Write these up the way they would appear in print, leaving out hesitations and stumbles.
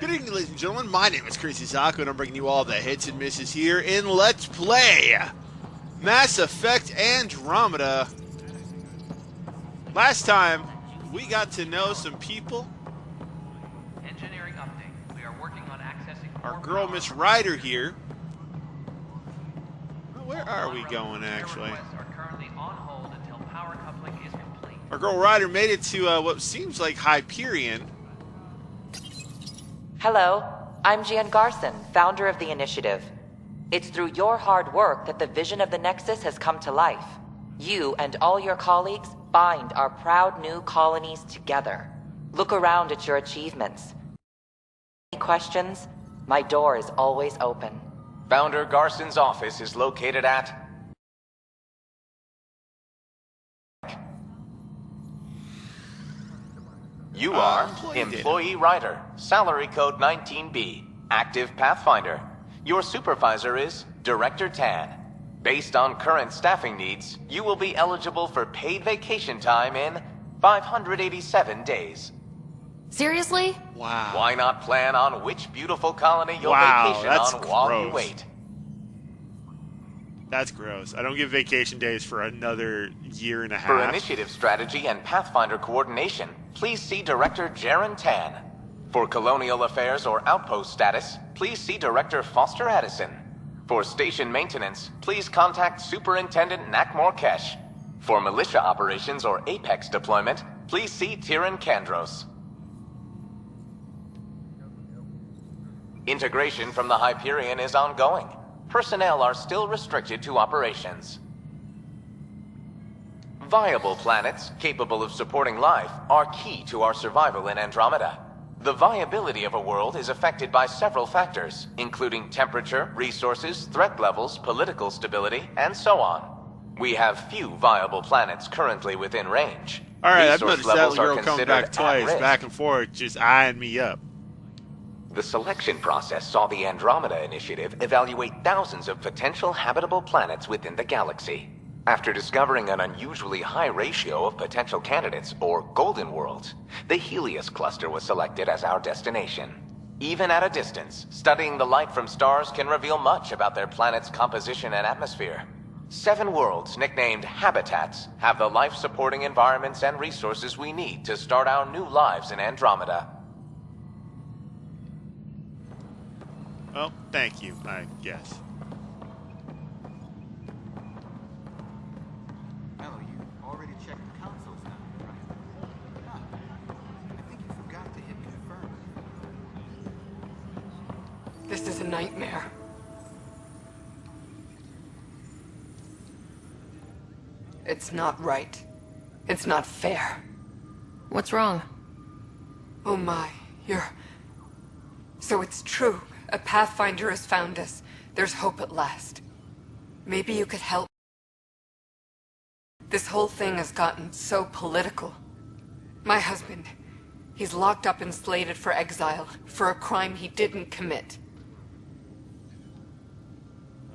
Good evening, ladies and gentlemen. My name is Crazy Zaku, and I'm bringing you all the hits and misses here in Let's Play Mass Effect Andromeda. Last time, we got to know some people. Engineering update. We are working on accessing Our girl, Miss Ryder here. Where are we going, actually? Are currently on hold until power coupling is complete. Our girl Ryder made it to what seems like Hyperion. Hello, I'm Jan Garson, founder of the initiative. It's through your hard work that the vision of the Nexus has come to life. You and all your colleagues bind our proud new colonies together. Look around at your achievements. Any questions? My door is always open. Founder Garson's office is located at... You are Employee Rider, Salary Code 19B, Active Pathfinder. Your supervisor is Director Tan. Based on current staffing needs, you will be eligible for paid vacation time in 587 days. Seriously? Wow. Why not plan on which beautiful colony you'll vacation that's on while you gross. wait? That's gross. I don't get vacation days for another year and a half. For initiative strategy and Pathfinder coordination, please see Director Jaren Tan. For colonial affairs or outpost status, please see Director Foster Addison. For station maintenance, please contact Superintendent Nakmor Kesh. For militia operations or Apex deployment, please see Tyran Kandros. Integration from the Hyperion is ongoing. Personnel are still restricted to operations. Viable planets capable of supporting life are key to our survival in Andromeda. The viability of a world is affected by several factors, including temperature, resources, threat levels, political stability, and so on. We have few viable planets currently within range. Alright, I've Resource noticed that levels little are girl come considered back twice, at risk. back and forth, just eyeing me up. The selection process saw the Andromeda Initiative evaluate thousands of potential habitable planets within the galaxy. After discovering an unusually high ratio of potential candidates, or golden worlds, the Helios cluster was selected as our destination. Even at a distance, studying the light from stars can reveal much about their planet's composition and atmosphere. 7 worlds, nicknamed habitats, have the life-supporting environments and resources we need to start our new lives in Andromeda. Well, thank you, I guess. Hello, you already checked the consoles now, right? Ah, I think you forgot to hit confirm. This is a nightmare. It's not right. It's not fair. What's wrong? Oh my, So it's true. A Pathfinder has found us. There's hope at last. Maybe you could help. This whole thing has gotten so political. My husband, he's locked up and slated for exile for a crime he didn't commit.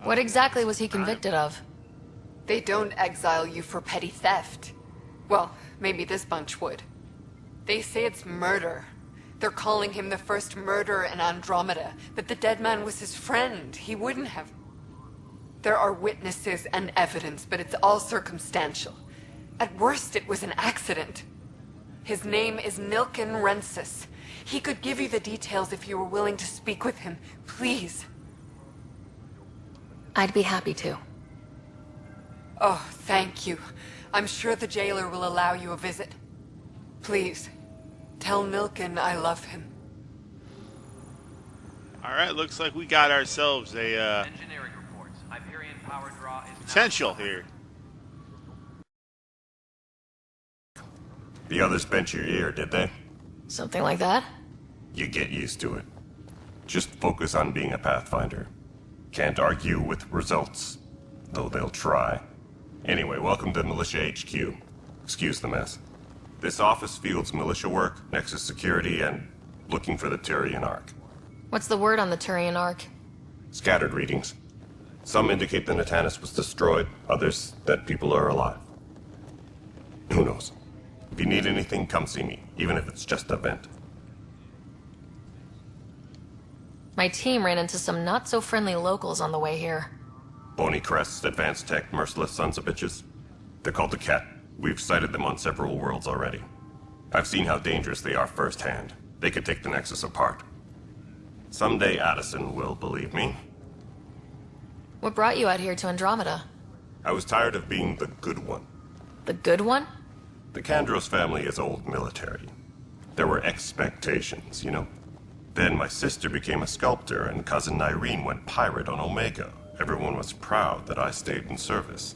What exactly was he convicted of? They don't exile you for petty theft. Well, maybe this bunch would. They say it's murder. They're calling him the first murderer in Andromeda, but the dead man was his friend. He wouldn't have. There are witnesses and evidence, but it's all circumstantial. At worst, it was an accident. His name is Nilken Rensis. He could give you the details if you were willing to speak with him. Please. I'd be happy to. Oh, thank you. I'm sure the jailer will allow you a visit. Please. Tell Nilken I love him. Alright, looks like we got ourselves a Engineering reports. Hyperion power draw is now potential here. The others bent your ear, did they? Something like that? You get used to it. Just focus on being a Pathfinder. Can't argue with results, though they'll try. Anyway, welcome to Militia HQ. Excuse the mess. This office fields militia work, Nexus security, and looking for the Turian Ark. What's the word on the Turian Ark? Scattered readings. Some indicate the Natanus was destroyed, others that people are alive. Who knows? If you need anything, come see me, even if it's just a vent. My team ran into some not-so-friendly locals on the way here. Bony crests, advanced tech, merciless sons of bitches. They're called the Ket. We've sighted them on several worlds already. I've seen how dangerous they are firsthand. They could take the Nexus apart. Someday Addison will believe me. What brought you out here to Andromeda? I was tired of being the good one. The good one? The Kandros family is old military. There were expectations, you know. Then my sister became a sculptor and cousin Irene went pirate on Omega. Everyone was proud that I stayed in service.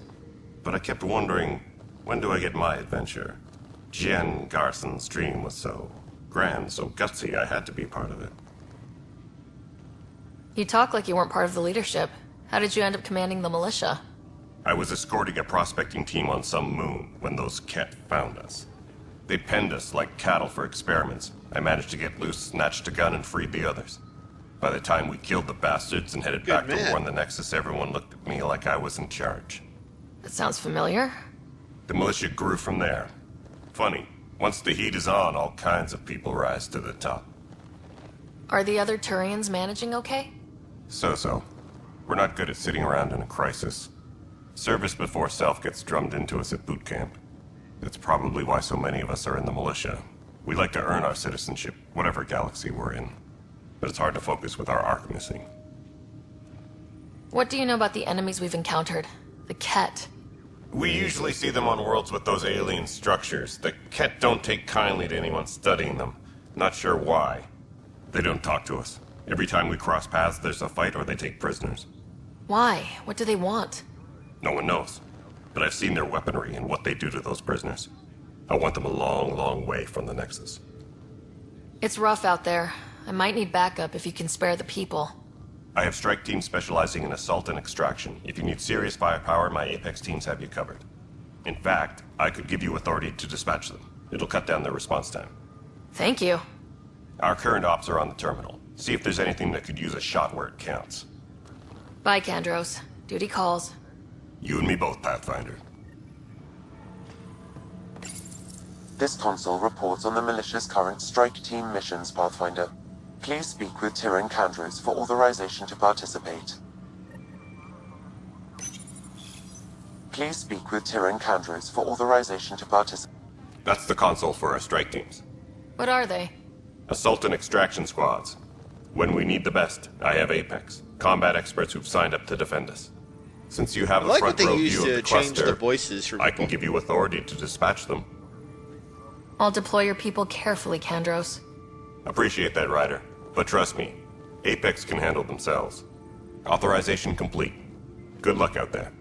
But I kept wondering, when do I get my adventure? Jen Garson's dream was so grand, so gutsy, I had to be part of it. You talk like you weren't part of the leadership. How did you end up commanding the militia? I was escorting a prospecting team on some moon when those Ket found us. They penned us like cattle for experiments. I managed to get loose, snatched a gun, and freed the others. By the time we killed the bastards and headed back to warn the Nexus, everyone looked at me like I was in charge. That sounds familiar. The militia grew from there. Funny, once the heat is on, all kinds of people rise to the top. Are the other Turians managing okay? So-so. We're not good at sitting around in a crisis. Service before self gets drummed into us at boot camp. That's probably why so many of us are in the militia. We like to earn our citizenship, whatever galaxy we're in. But it's hard to focus with our arc missing. What do you know about the enemies we've encountered? The Ket. We usually see them on worlds with those alien structures. The Ket don't take kindly to anyone studying them. Not sure why. They don't talk to us. Every time we cross paths, there's a fight or they take prisoners. Why? What do they want? No one knows. But I've seen their weaponry and what they do to those prisoners. I want them a long, long way from the Nexus. It's rough out there. I might need backup if you can spare the people. I have strike teams specializing in assault and extraction. If you need serious firepower, my Apex teams have you covered. In fact, I could give you authority to dispatch them. It'll cut down their response time. Thank you. Our current ops are on the terminal. See if there's anything that could use a shot where it counts. Bye, Kandros. Duty calls. You and me both, Pathfinder. This console reports on the militia's current strike team missions, Pathfinder. Please speak with Tyrion Kandros for authorization to participate. Please speak with Tyrion Kandros for authorization to participate. That's the console for our strike teams. What are they? Assault and extraction squads. When we need the best, I have Apex. Combat experts who've signed up to defend us. Since you have I a like front what row they use view of to the change cluster, the voices for I people. can give you authority to dispatch them. I'll deploy your people carefully, Kandros. Appreciate that, Ryder. But trust me, Apex can handle themselves. Authorization complete. Good luck out there.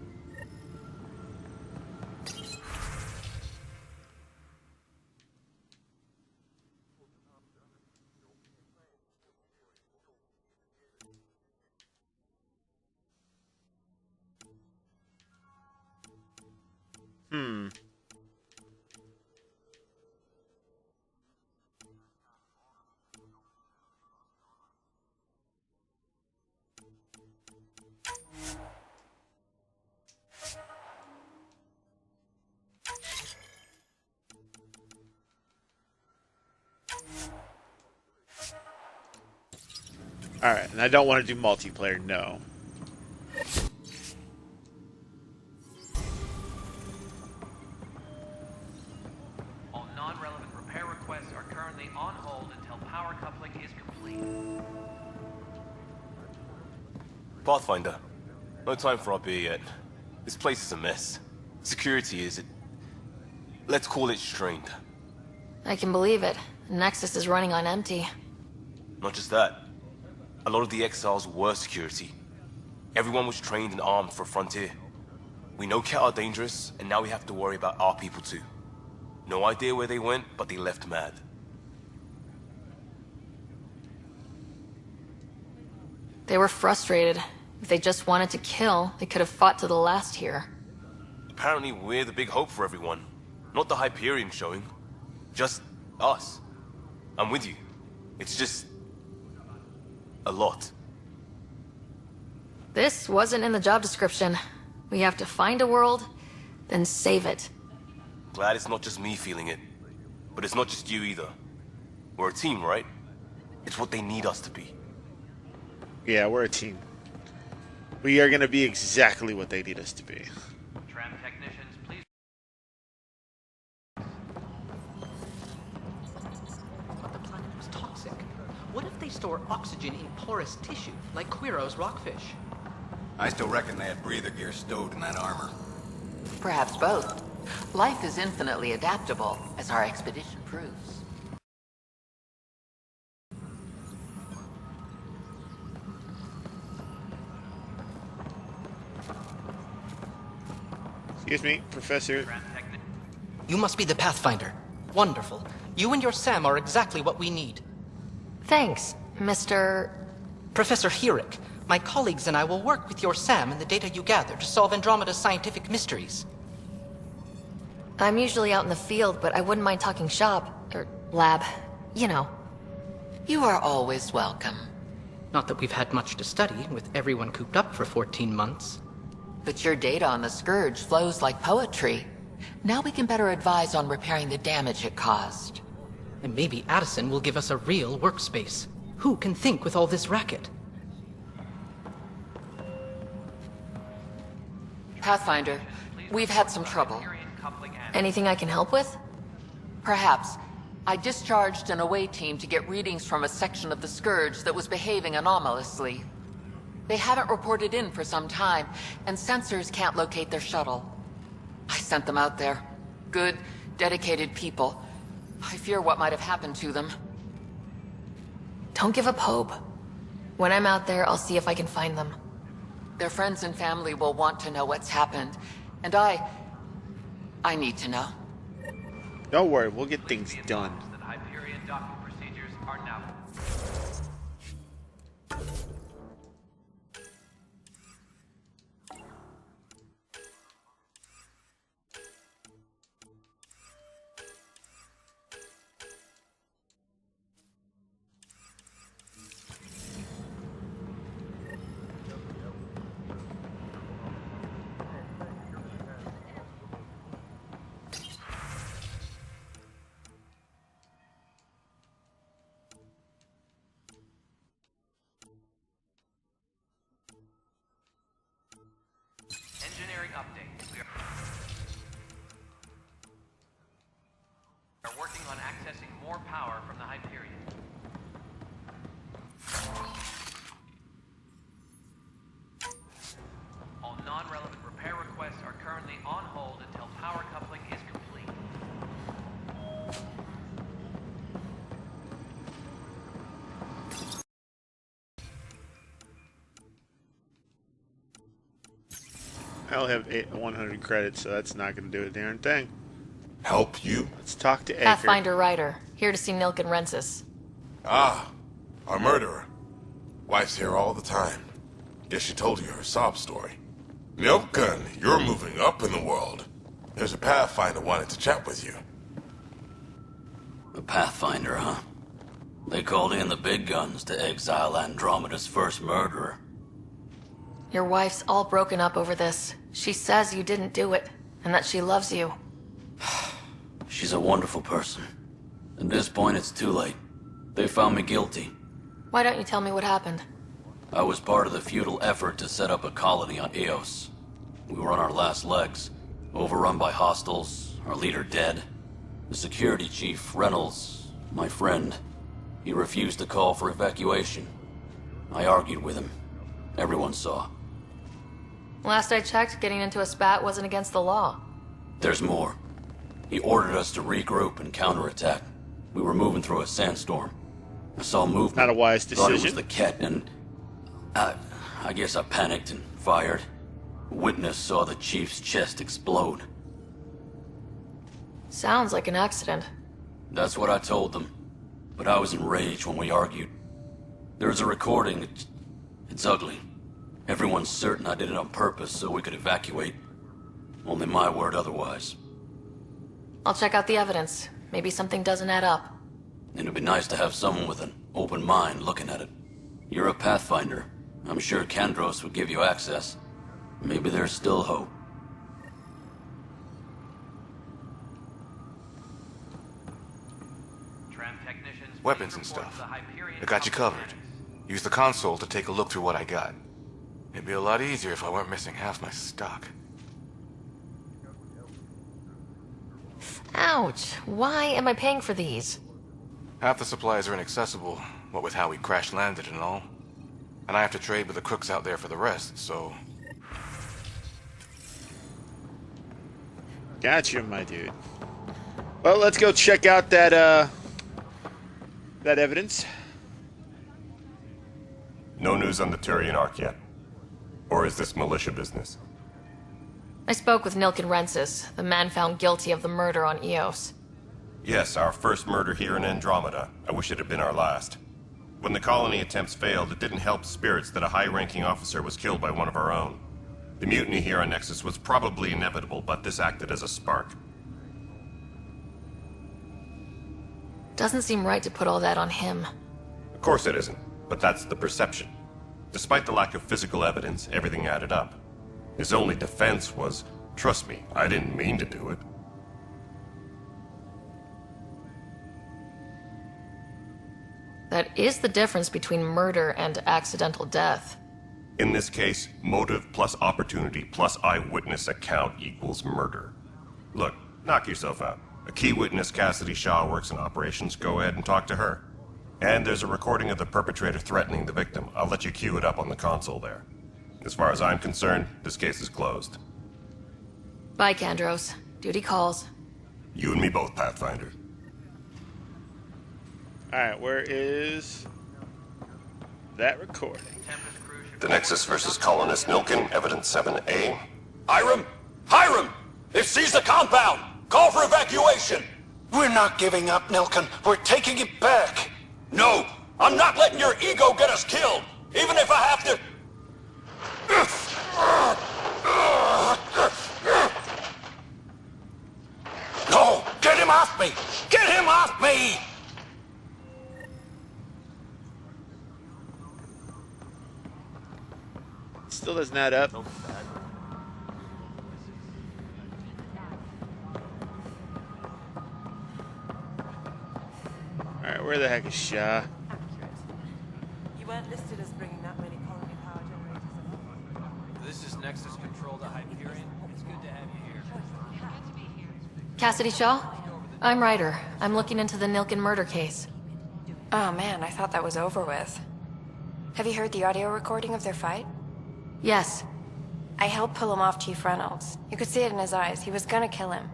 Alright, and I don't want to do multiplayer, no. All non-relevant repair requests are currently on hold until power coupling is complete. Pathfinder, no time for our beer yet. This place is a mess. Security is, let's call it strained. I can believe it. Nexus is running on empty. Not just that. A lot of the exiles were security. Everyone was trained and armed for Frontier. We know Ket are dangerous, and now we have to worry about our people too. No idea where they went, but they left mad. They were frustrated. If they just wanted to kill, they could have fought to the last here. Apparently we're the big hope for everyone. Not the Hyperion showing. Just us. I'm with you. It's just a lot. This wasn't in the job description. We have to find a world, then save it. Glad it's not just me feeling it. But it's not just you either. We're a team, right? It's what they need us to be. Yeah, we're a team. We are going to be exactly what they need us to be. Tram technicians, please. But the planet was toxic. What if they store oxygen in porous tissue, like Quiro's rockfish? I still reckon they had breather gear stowed in that armor. Perhaps both. Life is infinitely adaptable, as our expedition proves. Excuse me, Professor. You must be the Pathfinder. Wonderful. You and your Sam are exactly what we need. Thanks, Mr. Professor Herrick, my colleagues and I will work with your Sam and the data you gather to solve Andromeda's scientific mysteries. I'm usually out in the field, but I wouldn't mind talking shop, or lab, you know. You are always welcome. Not that we've had much to study, with everyone cooped up for 14 months. But your data on the Scourge flows like poetry. Now we can better advise on repairing the damage it caused. And maybe Addison will give us a real workspace. Who can think with all this racket? Pathfinder, we've had some trouble. Anything I can help with? Perhaps. I discharged an away team to get readings from a section of the Scourge that was behaving anomalously. They haven't reported in for some time, and sensors can't locate their shuttle. I sent them out there. Good, dedicated people. I fear what might have happened to them. Don't give up hope. When I'm out there, I'll see if I can find them. Their friends and family will want to know what's happened, and I need to know. Don't worry, we'll get things done. That Hyperion docking procedures are now. Engineering update. We are working on accessing more power from the Hyperion. All non-relevant repair requests are currently on hold until power coupling is complete. I'll have 100 credits, so that's not going to do a darn thing. Help you? Let's talk to Edgar. Pathfinder Ryder, here to see Nilk and Rensis. Ah, a murderer. Wife's here all the time. Guess she told you her sob story. Nilkan, you're moving up in the world. There's a Pathfinder wanting to chat with you. The Pathfinder, huh? They called in the big guns to exile Andromeda's first murderer. Your wife's all broken up over this. She says you didn't do it, and that she loves you. She's a wonderful person. At this point, it's too late. They found me guilty. Why don't you tell me what happened? I was part of the futile effort to set up a colony on Eos. We were on our last legs, overrun by hostiles, our leader dead. The security chief, Reynolds, my friend, he refused to call for evacuation. I argued with him. Everyone saw. Last I checked, getting into a spat wasn't against the law. There's more. He ordered us to regroup and counterattack. We were moving through a sandstorm. I saw movement. Not a wise Thought it was decision. the Ket, and I guess I panicked and fired. A witness saw the chief's chest explode. Sounds like an accident. That's what I told them. But I was enraged when we argued. There's a recording. It's ugly. Everyone's certain I did it on purpose so we could evacuate. Only my word otherwise. I'll check out the evidence. Maybe something doesn't add up. It'd be nice to have someone with an open mind looking at it. You're a Pathfinder. I'm sure Kandros would give you access. Maybe there's still hope. Weapons and stuff. I got you covered. Use the console to take a look through what I got. It'd be a lot easier if I weren't missing half my stock. Ouch. Why am I paying for these? Half the supplies are inaccessible, what with how we crash-landed and all. And I have to trade with the crooks out there for the rest, so... Gotcha, my dude. Well, let's go check out that evidence. No news on the Turian Ark yet? Or is this militia business? I spoke with Nilken Rensis, the man found guilty of the murder on Eos. Yes, our first murder here in Andromeda. I wish it had been our last. When the colony attempts failed, it didn't help spirits that a high-ranking officer was killed by one of our own. The mutiny here on Nexus was probably inevitable, but this acted as a spark. Doesn't seem right to put all that on him. Of course it isn't, but that's the perception. Despite the lack of physical evidence, everything added up. His only defense was, trust me, I didn't mean to do it. That is the difference between murder and accidental death. In this case, motive plus opportunity plus eyewitness account equals murder. Look, knock yourself out. A key witness, Cassidy Shaw, works in operations. Go ahead and talk to her. And there's a recording of the perpetrator threatening the victim. I'll let you cue it up on the console there. As far as I'm concerned, this case is closed. Bye, Kandros. Duty calls. You and me both, Pathfinder. Alright, where is that recording? The Nexus versus Colonist Nilken, Evidence 7A. Hiram! Hiram! They've seized the compound! Call for evacuation! We're not giving up, Nilken. We're taking it back. No! I'm not letting your ego get us killed! Even if I have to... No! Get him off me! Get him off me! Still doesn't add up. Alright, where the heck is Shaw? You weren't listed as bringing that many colony power generators along. This is Nexus Control to Hyperion. It's good to have you here. Cassidy Shaw? I'm Ryder. I'm looking into the Nilken murder case. Oh man, I thought that was over with. Have you heard the audio recording of their fight? Yes. I helped pull him off Chief Reynolds. You could see it in his eyes. He was gonna kill him.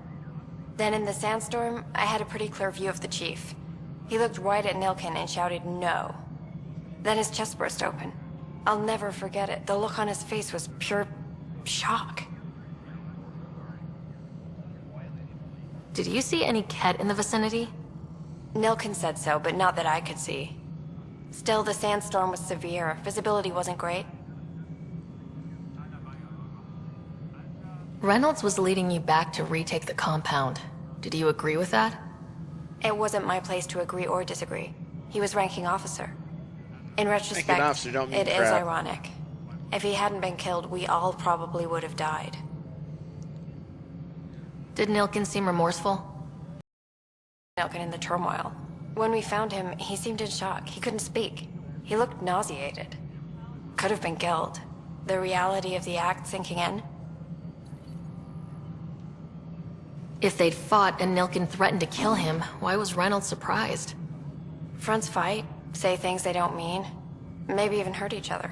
Then in the sandstorm, I had a pretty clear view of the Chief. He looked right at Nilken and shouted no. Then his chest burst open. I'll never forget it. The look on his face was pure shock. Did you see any Ket in the vicinity? Nilken said so, but not that I could see. Still, the sandstorm was severe. Visibility wasn't great. Reynolds was leading you back to retake the compound. Did you agree with that? It wasn't my place to agree or disagree. He was ranking officer. In retrospect, Ranking officer don't mean it is crap. ironic. If he hadn't been killed, we all probably would have died. Did Nilken seem remorseful? Nilken in the turmoil. When we found him, he seemed in shock. He couldn't speak. He looked nauseated. Could have been guilt. The reality of the act sinking in. If they'd fought and Nilken threatened to kill him, why was Reynolds surprised? Fronts fight, say things they don't mean, maybe even hurt each other.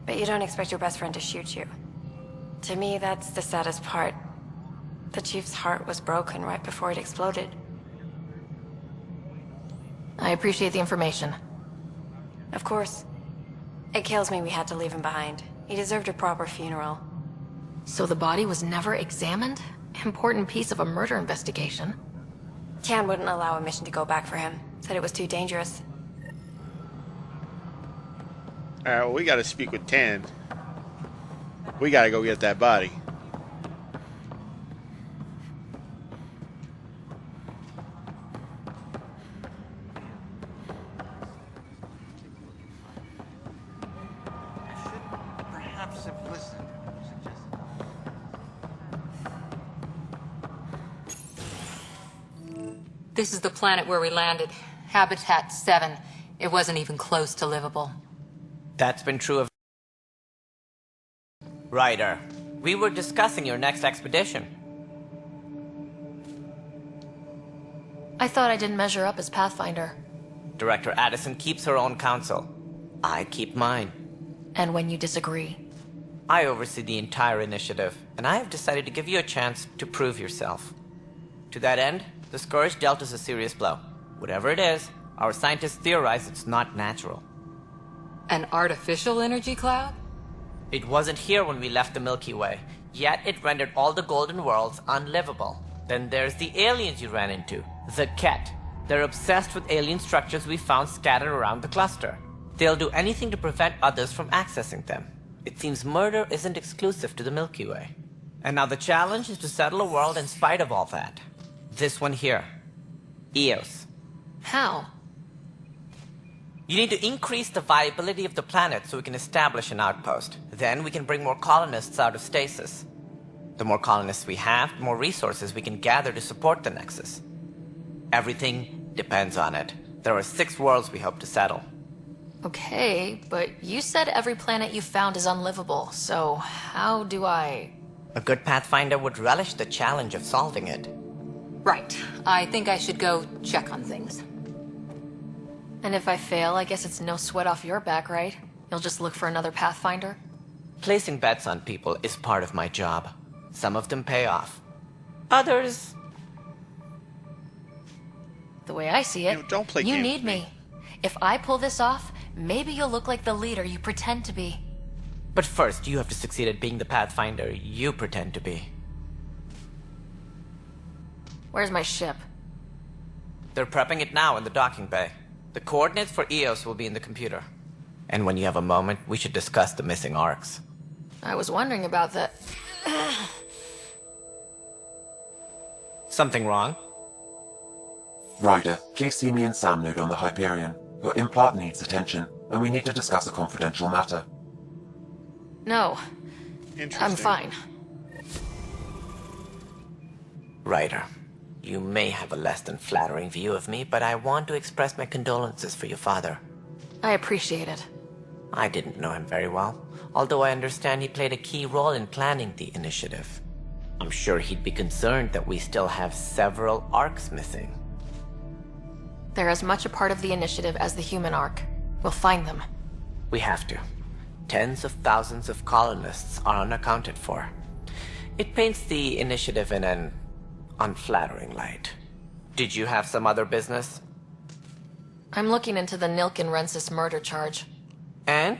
But you don't expect your best friend to shoot you. To me, that's the saddest part. The Chief's heart was broken right before it exploded. I appreciate the information. Of course. It kills me we had to leave him behind. He deserved a proper funeral. So the body was never examined? Important piece of a murder investigation. Can wouldn't allow a mission to go back for him. Said it was too dangerous. Alright, well, we gotta speak with Tan. We gotta go get that body. Perhaps have listened. This is the planet where we landed. Habitat 7. It wasn't even close to livable. That's been true of... Ryder, we were discussing your next expedition. I thought I didn't measure up as Pathfinder. Director Addison keeps her own counsel. I keep mine. And when you disagree? I oversee the entire initiative, and I have decided to give you a chance to prove yourself. To that end, the Scourge dealt us a serious blow. Whatever it is, our scientists theorize it's not natural. An artificial energy cloud? It wasn't here when we left the Milky Way, yet it rendered all the golden worlds unlivable. Then there's the aliens you ran into, the Ket. They're obsessed with alien structures we found scattered around the cluster. They'll do anything to prevent others from accessing them. It seems murder isn't exclusive to the Milky Way. And now the challenge is to settle a world in spite of all that. This one here. Eos. How? You need to increase the viability of the planet so we can establish an outpost. Then we can bring more colonists out of stasis. The more colonists we have, the more resources we can gather to support the Nexus. Everything depends on it. There are 6 worlds we hope to settle. Okay, but you said every planet you found is unlivable, so how do I... A good Pathfinder would relish the challenge of solving it. Right. I think I should go check on things. And if I fail, I guess it's no sweat off your back, right? You'll just look for another Pathfinder? Placing bets on people is part of my job. Some of them pay off. Others... The way I see it, don't play you games need with me. If I pull this off, maybe you'll look like the leader you pretend to be. But first, you have to succeed at being the Pathfinder you pretend to be. Where's my ship? They're prepping it now in the docking bay. The coordinates for Eos will be in the computer. And when you have a moment, we should discuss the missing arcs. I was wondering about that. Something wrong? Ryder, please see me and Sam Node on the Hyperion. Your implant needs attention, and we need to discuss a confidential matter. No. I'm fine. Ryder, you may have a less than flattering view of me, but I want to express my condolences for your father. I appreciate it. I didn't know him very well, although I understand he played a key role in planning the initiative. I'm sure he'd be concerned that we still have several arcs missing. They're as much a part of the initiative as the human arc. We'll find them. We have to. Tens of thousands of colonists are unaccounted for. It paints the initiative in an unflattering light. Did you have some other business? I'm looking into the Nilkin Rensis murder charge. And?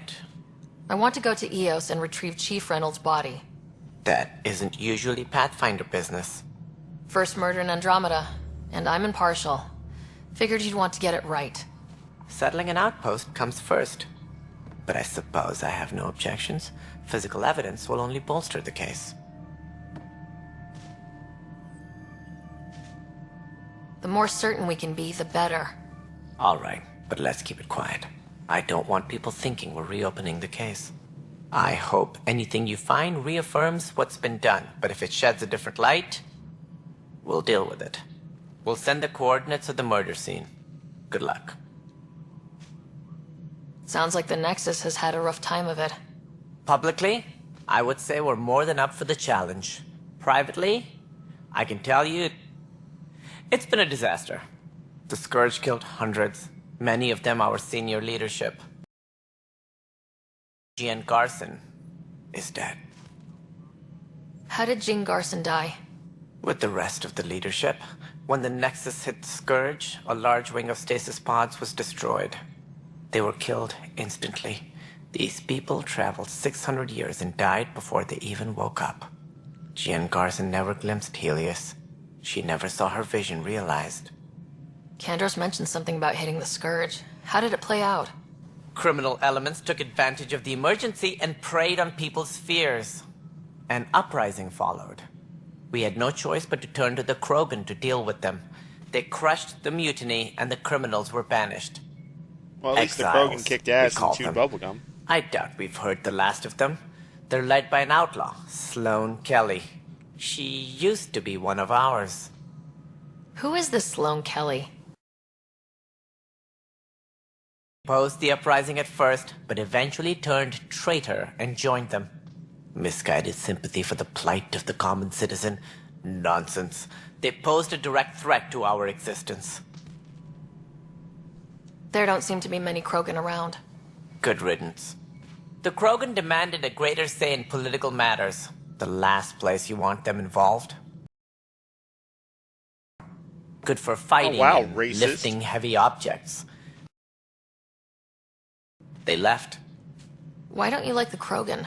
I want to go to Eos and retrieve Chief Reynolds' body. That isn't usually Pathfinder business. First murder in Andromeda, and I'm impartial. Figured you'd want to get it right. Settling an outpost comes first. But I suppose I have no objections. Physical evidence will only bolster the case. The more certain we can be, the better. All right, but let's keep it quiet. I don't want people thinking we're reopening the case. I hope anything you find reaffirms what's been done, but if it sheds a different light, we'll deal with it. We'll send the coordinates of the murder scene. Good luck. Sounds like the Nexus has had a rough time of it. Publicly, I would say we're more than up for the challenge. Privately, I can tell you, it's been a disaster. The Scourge killed hundreds, many of them our senior leadership. Jean Garson is dead. How did Jean Garson die? With the rest of the leadership, when the Nexus hit Scourge, a large wing of stasis pods was destroyed. They were killed instantly. These people traveled 600 years and died before they even woke up. Jean Garson never glimpsed Helios. She never saw her vision realized. Kandros mentioned something about hitting the Scourge. How did it play out? Criminal elements took advantage of the emergency and preyed on people's fears. An uprising followed. We had no choice but to turn to the Krogan to deal with them. They crushed the mutiny and the criminals were banished. Well, at least the Exiles, Krogan kicked ass we call and chewed them. bubblegum. I doubt we've heard the last of them. They're led by an outlaw, Sloane Kelly. She used to be one of ours. Who is this Sloane Kelly? Opposed the uprising at first, but eventually turned traitor and joined them. Misguided sympathy for the plight of the common citizen? Nonsense. They posed a direct threat to our existence. There don't seem to be many Krogan around. Good riddance. The Krogan demanded a greater say in political matters. The last place you want them involved. Good for fighting and racist. lifting heavy objects. They left. Why don't you like the Krogan?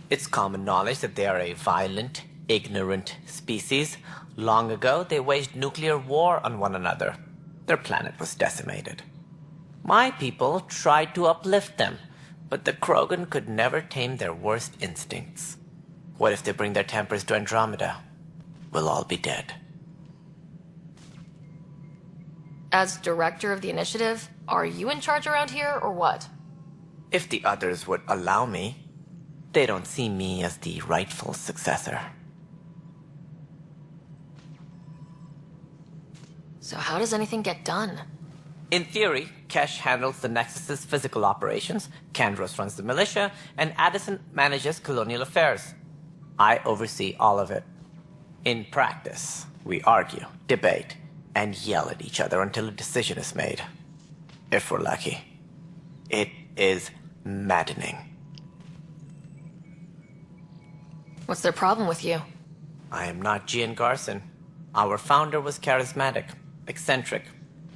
It's common knowledge that they are a violent, ignorant species. Long ago, they waged nuclear war on one another. Their planet was decimated. My people tried to uplift them, but the Krogan could never tame their worst instincts. What if they bring their tempers to Andromeda? We'll all be dead. As director of the initiative, are you in charge around here, or what? If the others would allow me. They don't see me as the rightful successor. So how does anything get done? In theory, Kesh handles the Nexus's physical operations, Kandros runs the militia, and Addison manages colonial affairs. I oversee all of it. In practice, we argue, debate, and yell at each other until a decision is made. If we're lucky. It is maddening. What's their problem with you? I am not Gian Garson. Our founder was charismatic, eccentric,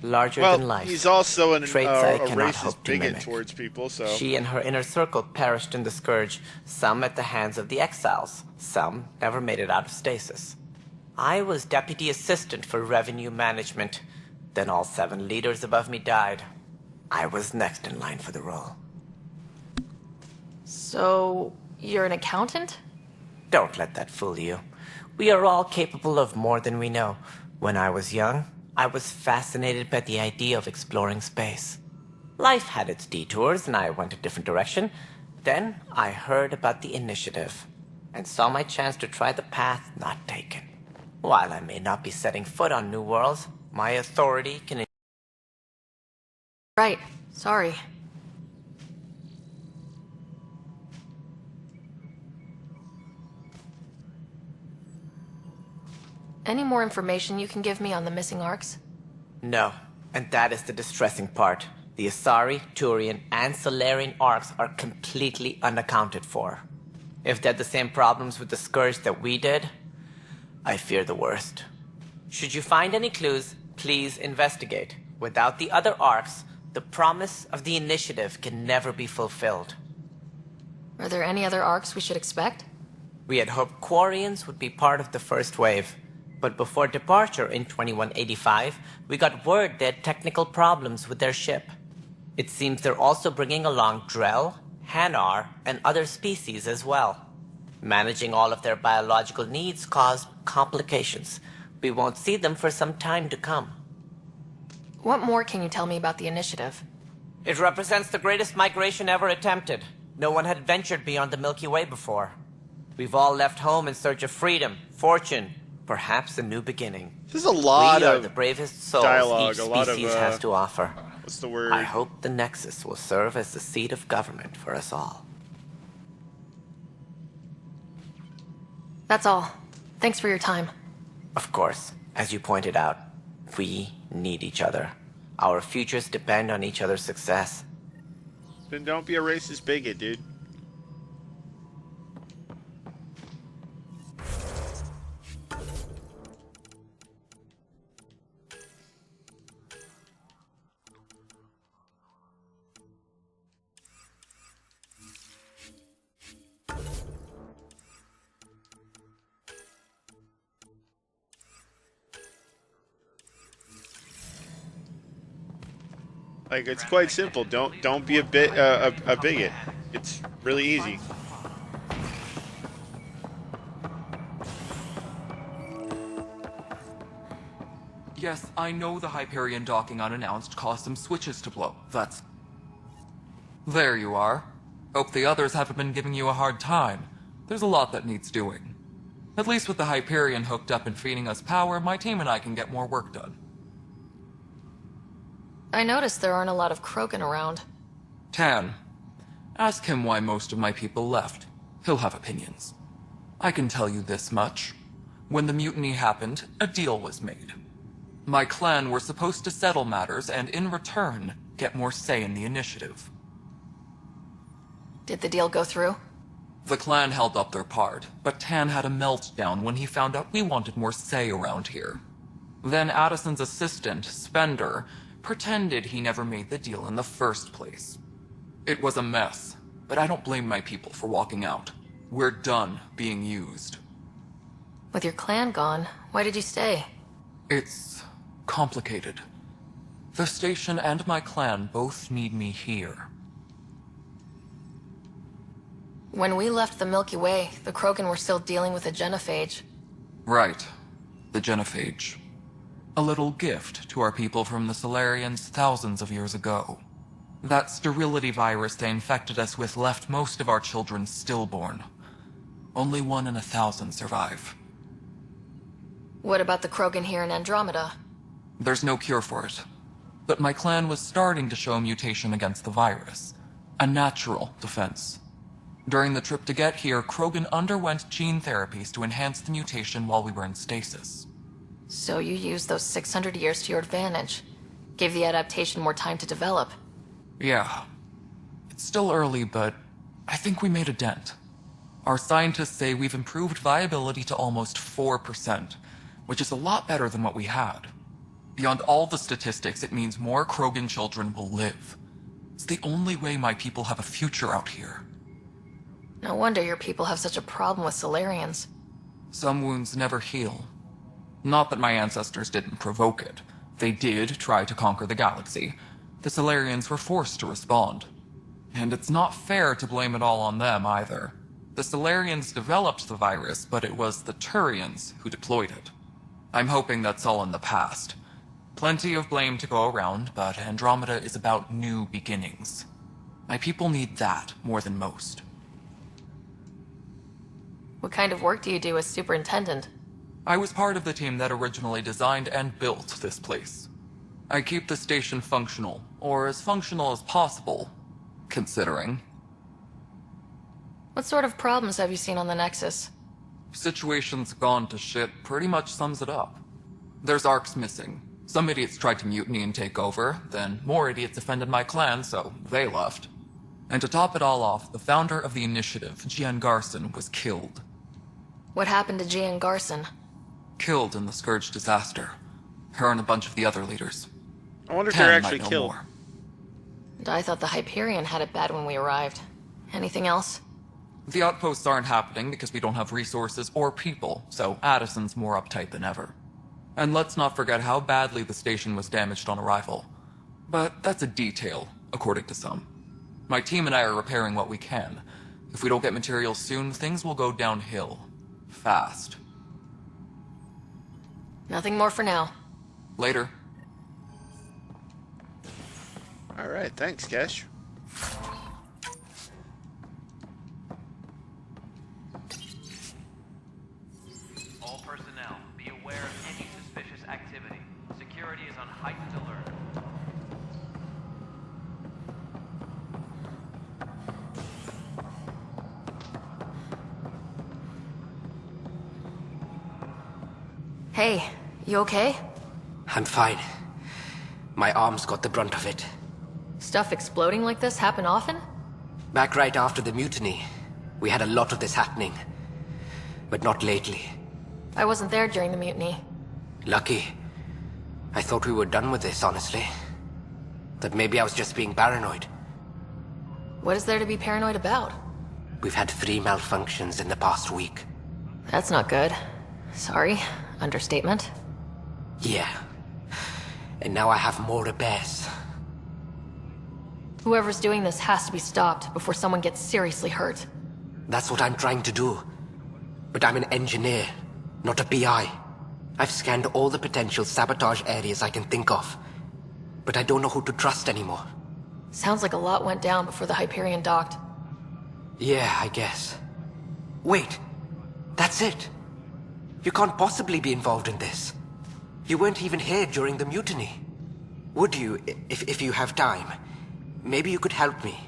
larger than life. He's also a cannot racist hope to bigot mimic. towards people, so... She and her inner circle perished in the Scourge, some at the hands of the exiles, some never made it out of stasis. I was deputy assistant for revenue management. Then all 7 leaders above me died. I was next in line for the role. So, you're an accountant? Don't let that fool you. We are all capable of more than we know. When I was young, I was fascinated by the idea of exploring space. Life had its detours, and I went a different direction. Then I heard about the initiative, and saw my chance to try the path not taken. While I may not be setting foot on new worlds, my authority can... Right. Sorry. Any more information you can give me on the missing arcs? No, and that is the distressing part. The Asari, Turian, and Solarian arcs are completely unaccounted for. If they had the same problems with the Scourge that we did, I fear the worst. Should you find any clues, please investigate. Without the other arcs, the promise of the initiative can never be fulfilled. Are there any other arcs we should expect? We had hoped Quarians would be part of the first wave. But before departure in 2185, we got word they had technical problems with their ship. It seems they're also bringing along Drell, Hanar, and other species as well. Managing all of their biological needs caused complications. We won't see them for some time to come. What more can you tell me about the initiative? It represents the greatest migration ever attempted. No one had ventured beyond the Milky Way before. We've all left home in search of freedom, fortune, perhaps a new beginning. There's a lot we are of the bravest souls dialogue, each a lot of, species has to offer. What's the word? I hope the Nexus will serve as the seat of government for us all. That's all. Thanks for your time. Of course, as you pointed out, we need each other. Our futures depend on each other's success. Then don't be a racist bigot, dude. Like, it's quite simple. Don't be a bigot. It's really easy. Yes, I know the Hyperion docking unannounced caused some switches to blow. That's... There you are. Hope the others haven't been giving you a hard time. There's a lot that needs doing. At least with the Hyperion hooked up and feeding us power, my team and I can get more work done. I noticed there aren't a lot of Krogan around. Tan. Ask him why most of my people left. He'll have opinions. I can tell you this much. When the mutiny happened, a deal was made. My clan were supposed to settle matters and, in return, get more say in the initiative. Did the deal go through? The clan held up their part, but Tan had a meltdown when he found out we wanted more say around here. Then Addison's assistant, Spender, pretended he never made the deal in the first place. It was a mess, but I don't blame my people for walking out. We're done being used. With your clan gone, why did you stay? It's complicated. The station and my clan both need me here. When we left the Milky Way, the Krogan were still dealing with a genophage. Right. The genophage. A little gift to our people from the Solarians thousands of years ago. That sterility virus they infected us with left most of our children stillborn. Only 1 in 1,000 survive. What about the Krogan here in Andromeda? There's no cure for it. But my clan was starting to show mutation against the virus. A natural defense. During the trip to get here, Krogan underwent gene therapies to enhance the mutation while we were in stasis. So you used those 600 years to your advantage. Gave the adaptation more time to develop. Yeah. It's still early, but I think we made a dent. Our scientists say we've improved viability to almost 4%, which is a lot better than what we had. Beyond all the statistics, it means more Krogan children will live. It's the only way my people have a future out here. No wonder your people have such a problem with Solarians. Some wounds never heal. Not that my ancestors didn't provoke it. They did try to conquer the galaxy. The Solarians were forced to respond. And it's not fair to blame it all on them, either. The Solarians developed the virus, but it was the Turians who deployed it. I'm hoping that's all in the past. Plenty of blame to go around, but Andromeda is about new beginnings. My people need that more than most. What kind of work do you do as superintendent? I was part of the team that originally designed and built this place. I keep the station functional, or as functional as possible, considering. What sort of problems have you seen on the Nexus? Situation's gone to shit pretty much sums it up. There's arcs missing. Some idiots tried to mutiny and take over, then more idiots offended my clan, so they left. And to top it all off, the founder of the initiative, Gian Garson, was killed. What happened to Gian Garson? Killed in the Scourge disaster. Her and a bunch of the other leaders. I wonder if Tan they're might actually know killed. more. And I thought the Hyperion had it bad when we arrived. Anything else? The outposts aren't happening because we don't have resources or people, so Addison's more uptight than ever. And let's not forget how badly the station was damaged on arrival. But that's a detail, according to some. My team and I are repairing what we can. If we don't get materials soon, things will go downhill. Fast. Nothing more for now. Later. Alright, thanks, Kesh. All personnel, be aware of any suspicious activity. Security is on heightened alert. Hey, you okay? I'm fine. My arms got the brunt of it. Stuff exploding like this happen often? Back right after the mutiny, we had a lot of this happening. But not lately. I wasn't there during the mutiny. Lucky. I thought we were done with this, honestly. That maybe I was just being paranoid. What is there to be paranoid about? We've had 3 malfunctions in the past week. That's not good. Sorry. Understatement. Yeah. And now I have more repairs. Whoever's doing this has to be stopped before someone gets seriously hurt. That's what I'm trying to do. But I'm an engineer, not a PI. I've scanned all the potential sabotage areas I can think of. But I don't know who to trust anymore. Sounds like a lot went down before the Hyperion docked. Yeah, I guess. Wait. That's it. You can't possibly be involved in this. You weren't even here during the mutiny. Would you, if you have time, maybe you could help me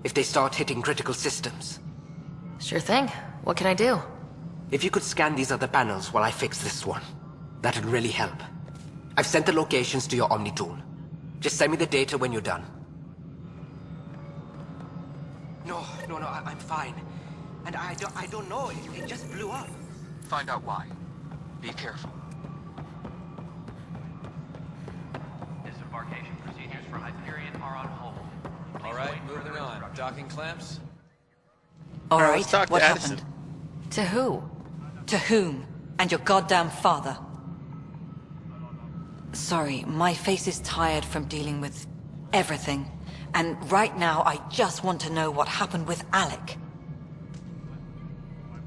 if they start hitting critical systems. Sure thing. What can I do? If you could scan these other panels while I fix this one, that'd really help. I've sent the locations to your Omni tool. Just send me the data when you're done. No, I'm fine. And I don't know, it just blew up. Find out why. Be careful. Disembarkation procedures for Hyperion are on hold. All right, moving on. Docking clamps? All right, let's talk to what Addison. happened? To who? To whom? And your goddamn father. Sorry, my face is tired from dealing with everything. And right now, I just want to know what happened with Alec.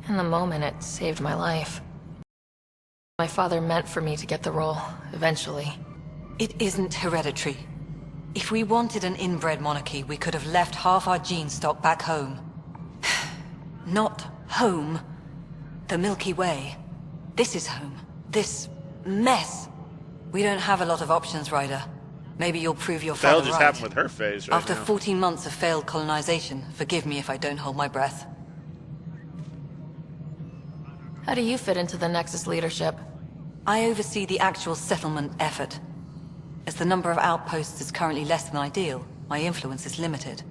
In the moment, it saved my life. My father meant for me to get the role, eventually. It isn't hereditary. If we wanted an inbred monarchy, we could have left half our gene stock back home. Not home. The Milky Way. This is home. This mess. We don't have a lot of options, Ryder. Maybe you'll prove your That'll father just right. happen with her face right After now. 14 months of failed colonization, forgive me if I don't hold my breath. How do you fit into the Nexus leadership? I oversee the actual settlement effort. As the number of outposts is currently less than ideal, my influence is limited.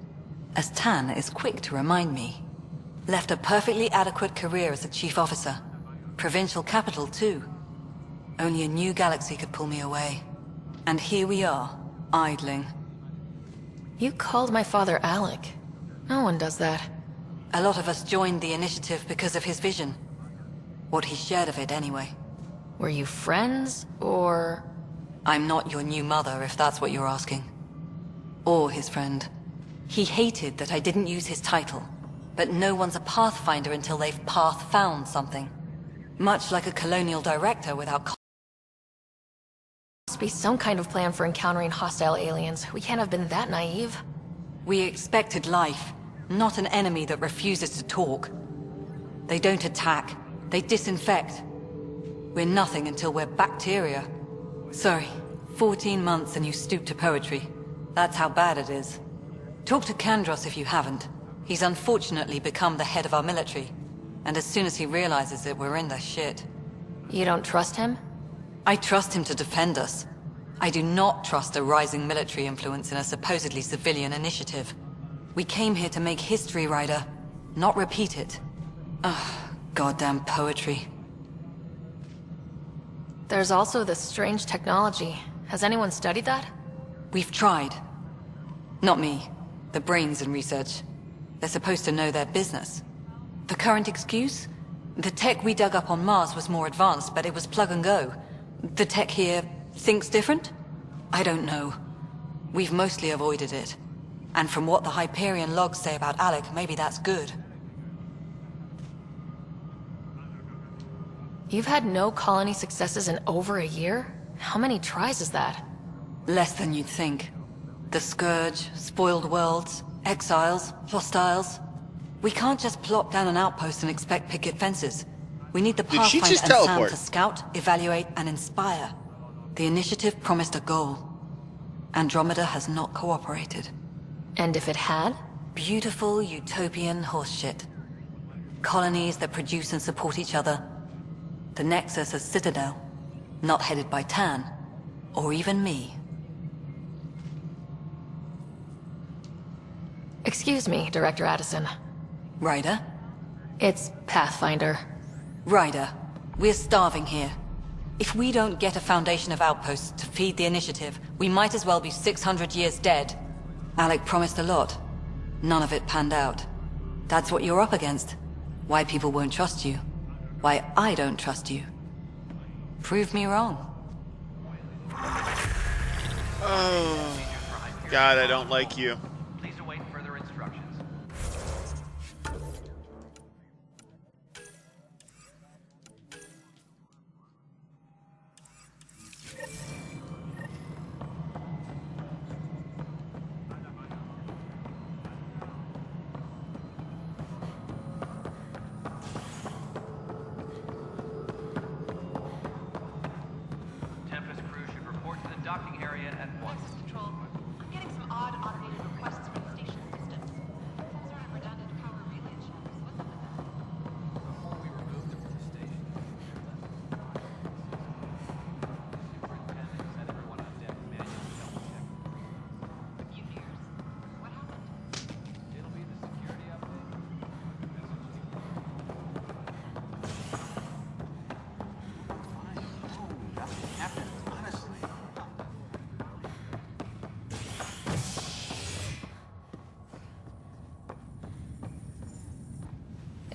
As Tan is quick to remind me. Left a perfectly adequate career as a chief officer. Provincial capital, too. Only a new galaxy could pull me away. And here we are, idling. You called my father Alec. No one does that. A lot of us joined the initiative because of his vision. What he shared of it, anyway. Were you friends, or...? I'm not your new mother, if that's what you're asking. Or his friend. He hated that I didn't use his title. But no one's a Pathfinder until they've path-found something. Much like a colonial director without... Must be some kind of plan for encountering hostile aliens. We can't have been that naive. We expected life, not an enemy that refuses to talk. They don't attack. They disinfect. We're nothing until we're bacteria. Sorry, 14 months and you stoop to poetry. That's how bad it is. Talk to Kandros if you haven't. He's unfortunately become the head of our military. And as soon as he realizes it, we're in the shit. You don't trust him? I trust him to defend us. I do not trust a rising military influence in a supposedly civilian initiative. We came here to make history, Ryder, not repeat it. Ugh, goddamn poetry. There's also this strange technology. Has anyone studied that? We've tried. Not me. The brains in research. They're supposed to know their business. The current excuse? The tech we dug up on Mars was more advanced, but it was plug and go. The tech here thinks different? I don't know. We've mostly avoided it. And from what the Hyperion logs say about Alec, maybe that's good. You've had no colony successes in over a year? How many tries is that? Less than you'd think. The Scourge, spoiled worlds, exiles, hostiles. We can't just plop down an outpost and expect picket fences. We need the Pathfinder and Sam to scout, evaluate, and inspire. The initiative promised a goal. Andromeda has not cooperated. And if it had? Beautiful utopian horseshit. Colonies that produce and support each other. The Nexus as Citadel. Not headed by Tan. Or even me. Excuse me, Director Addison. Ryder? It's Pathfinder. Ryder, we're starving here. If we don't get a foundation of outposts to feed the initiative, we might as well be 600 years dead. Alec promised a lot. None of it panned out. That's what you're up against. Why people won't trust you. Why I don't trust you. Prove me wrong. Oh, God, I don't like you. Please await further instructions. Tempest crew should report to the docking area at once. Control. I'm getting some odd automated requests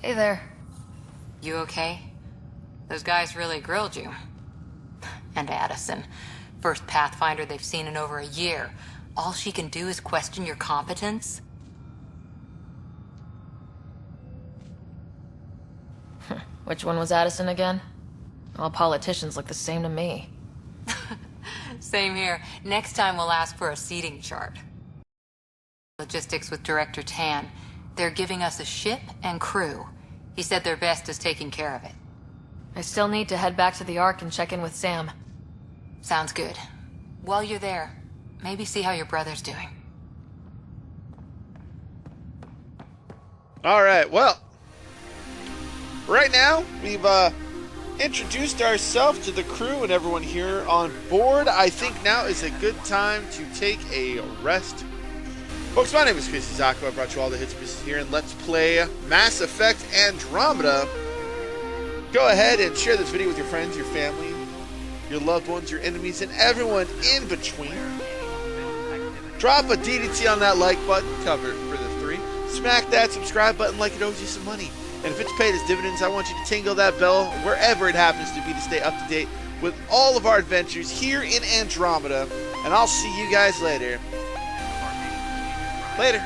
Hey there. You okay? Those guys really grilled you. And Addison, first Pathfinder they've seen in over a year. All she can do is question your competence? Which one was Addison again? All politicians look the same to me. Same here. Next time we'll ask for a seating chart. Logistics with Director Tan. They're giving us a ship and crew. He said their best is taking care of it. I still need to head back to the Ark and check in with Sam. Sounds good. While you're there, maybe see how your brother's doing. Alright, well, right now we've introduced ourselves to the crew and everyone here on board. I think now is a good time to take a rest. Folks, my name is Chris Izako. I brought you all the hits pieces here, and let's play Mass Effect Andromeda. Go ahead and share this video with your friends, your family, your loved ones, your enemies, and everyone in between. Drop a DDT on that like button, cover it for the 3. Smack that subscribe button like it owes you some money. And if it's paid as dividends, I want you to tingle that bell wherever it happens to be to stay up to date with all of our adventures here in Andromeda. And I'll see you guys later. Later.